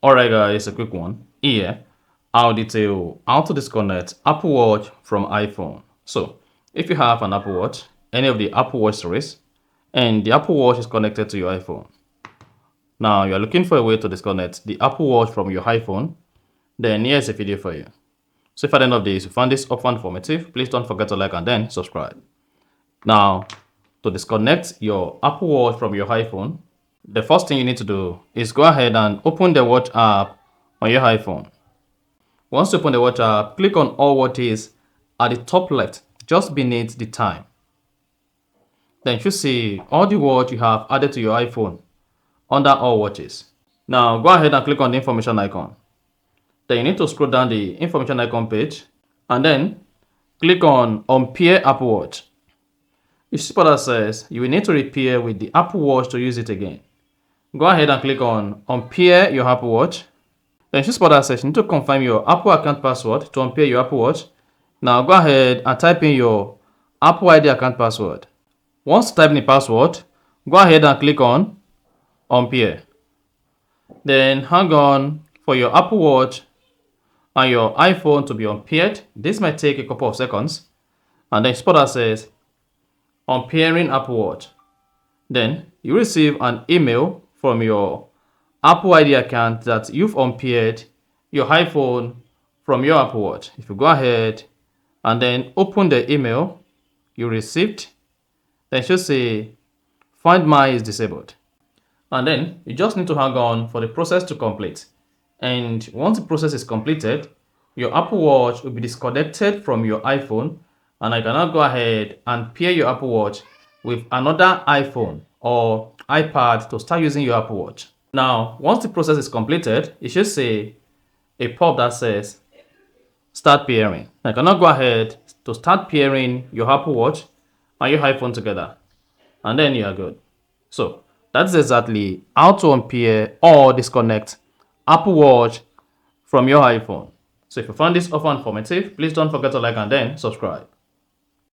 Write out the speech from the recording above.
Alright guys, a quick one. Here, I'll detail how to disconnect Apple Watch from iPhone. So, if you have an Apple Watch, any of the Apple Watch series, and the Apple Watch is connected to your iPhone. Now, you're looking for a way to disconnect the Apple Watch from your iPhone, then here's a video for you. So if at the end of this you found this often informative, please don't forget to like and then subscribe. Now, to disconnect your Apple Watch from your iPhone, the first thing you need to do is go ahead and open the Watch app on your iPhone. Once you open the Watch app, click on All Watches at the top left, just beneath the time. Then you should see all the watch you have added to your iPhone under All Watches. Now go ahead and click on the information icon. Then you need to scroll down the information icon page and then click on Unpair Apple Watch. You see what that says you will need to repair with the Apple Watch to use it again. Go ahead and click on Unpair your Apple Watch. Then you see what that says you need to confirm your Apple account password to unpair your Apple Watch. Now go ahead and type in your Apple ID account password. Once you type in the password, go ahead and click on Unpair. Then hang on for your Apple Watch and your iPhone to be unpaired. This might take a couple of seconds. And then spot that says Unpairing Apple Watch. Then you receive an email from your Apple ID account that you've unpaired your iPhone from your Apple Watch. If you go ahead and then open the email you received, then it should say Find My is disabled. And then you just need to hang on for the process to complete. And once the process is completed, your Apple Watch will be disconnected from your iPhone, and I can now go ahead and pair your Apple Watch with another iPhone or iPad to start using your Apple Watch. Now, once the process is completed, it should say a pop that says Start Pairing. I can now go ahead to start pairing your Apple Watch and your iPhone together, and then you are good. So that's exactly how to unpair or disconnect Apple Watch from your iPhone. So if you found this offer informative, please don't forget to like and then subscribe.